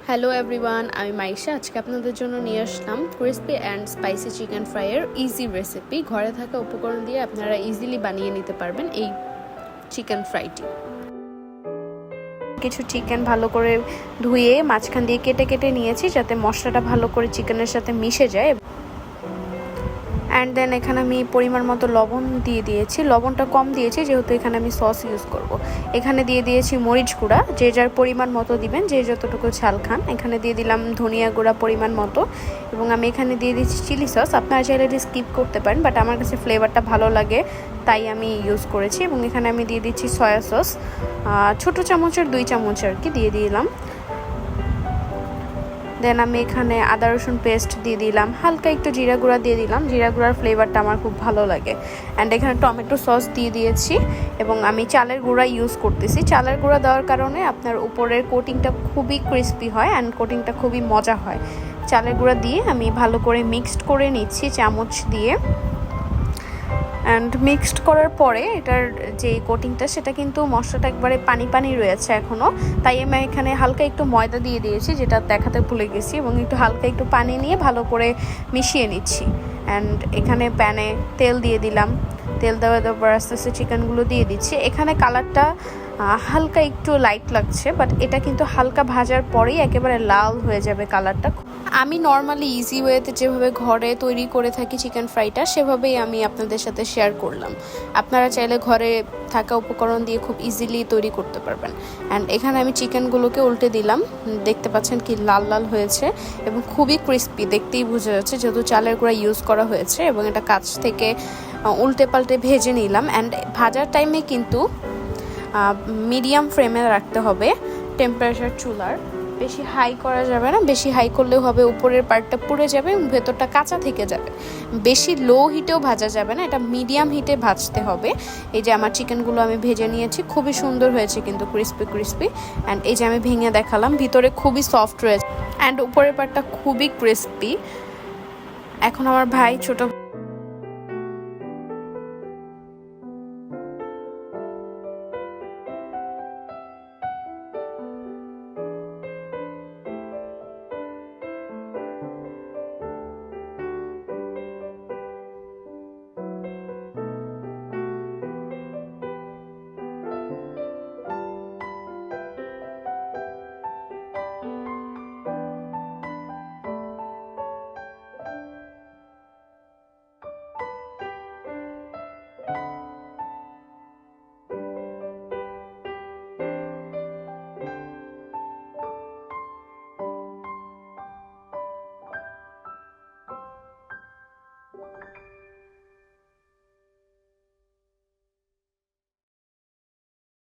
Hello everyone, আমি মাইশা। আজকে আপনাদের জন্য নিয়ে আসলাম ক্রিসপি অ্যান্ড স্পাইসি চিকেন ফ্রাইয়ের ইজি রেসিপি। ঘরে থাকা উপকরণ দিয়ে আপনারা ইজিলি বানিয়ে নিতে পারবেন এই চিকেন ফ্রাইটি। কিছু চিকেন ভালো করে ধুয়ে মাঝখান দিয়ে কেটে কেটে নিয়েছি যাতে মশলাটা ভালো করে চিকেনের সাথে মিশে যায়। অ্যান্ড দেন এখানে আমি পরিমাণ মতো লবণ দিয়ে দিয়েছি। লবণটা কম দিয়েছি যেহেতু এখানে আমি সস ইউজ করব। এখানে দিয়ে দিয়েছি মরিচ গুঁড়া, যে যার পরিমাণ মতো দিবেন, যে যতটুকু ঝাল খান। এখানে দিয়ে দিলাম ধনিয়া গুঁড়া পরিমাণ মতো, এবং আমি এখানে দিয়ে দিচ্ছি চিলি সস। আপনারা চাইলে এটি স্কিপ করতে পারেন, বাট আমার কাছে ফ্লেভারটা ভালো লাগে তাই আমি ইউজ করেছি। এবং এখানে আমি দিয়ে দিচ্ছি সয়া সস, ছোটো চামচের 2 চামচ আর কি দিয়ে দিলাম। দেন আমি এখানে আদা রসুন পেস্ট দিয়ে দিলাম, হালকা একটু জিরা গুঁড়া দিয়ে দিলাম। জিরা গুঁড়ার ফ্লেভারটা আমার খুব ভালো লাগে। অ্যান্ড এখানে টমেটো সস দিয়ে দিয়েছি, এবং আমি চালের গুঁড়া ইউজ করতেছি। চালের গুঁড়া দেওয়ার কারণে আপনার উপরের কোটিংটা খুবই ক্রিস্পি হয় অ্যান্ড কোটিংটা খুবই মজা হয়। চালের গুঁড়া দিয়ে আমি ভালো করে মিক্সড করে নিচ্ছি চামচ দিয়ে। অ্যান্ড মিক্সড করার পরে এটার যে কোটিংটা, সেটা কিন্তু মশলাটা একবারে পানি পানি রয়েছে এখনও, তাই আমি এখানে হালকা একটু ময়দা দিয়ে দিয়েছি, যেটা দেখাতে ভুলে গেছি, এবং একটু হালকা একটু পানি নিয়ে ভালো করে মিশিয়ে নিচ্ছি। অ্যান্ড এখানে প্যানে তেল দিয়ে দিলাম। তেল দেওয়ার পর আস্তে আস্তে চিকেনগুলো দিয়ে দিচ্ছি। এখানে কালারটা হালকা একটু লাইট লাগছে, বাট এটা কিন্তু হালকা ভাজার পরেই একেবারে লাল হয়ে যাবে কালারটা। আমি নর্মালি ইজি ওয়েতে যেভাবে ঘরে তৈরি করে থাকি চিকেন ফ্রাইটা, সেভাবেই আমি আপনাদের সাথে শেয়ার করলাম। আপনারা চাইলে ঘরে থাকা উপকরণ দিয়ে খুব ইজিলি তৈরি করতে পারবেন। অ্যান্ড এখানে আমি চিকেনগুলোকে উল্টে দিলাম। দেখতে পাচ্ছেন কি লাল লাল হয়েছে এবং খুবই ক্রিস্পি, দেখতেই বোঝা যাচ্ছে যেহেতু চালের গুঁড়া ইউজ করা হয়েছে। এবং এটা কাছ থেকে উল্টে পাল্টে ভেজে নিলাম। অ্যান্ড ভাজার টাইমে কিন্তু মিডিয়াম ফ্লেমে রাখতে হবে টেম্পারেচার চুলার। বেশি হাই করা যাবে না, বেশি হাই করলেও হবে উপরের পার্টটা পুড়ে যাবে এবং ভেতরটা কাঁচা থেকে যাবে। বেশি লো হিটেও ভাজা যাবে না, এটা মিডিয়াম হিটে ভাজতে হবে। এই যে আমার চিকেনগুলো আমি ভেজে নিয়েছি, খুবই সুন্দর হয়েছে কিন্তু ক্রিস্পি ক্রিস্পি। অ্যান্ড এই যে আমি ভেঙে দেখালাম, ভিতরে খুবই সফট রয়েছে অ্যান্ড উপরের পার্টটা খুবই ক্রিস্পি। এখন আমার ভাই ছোট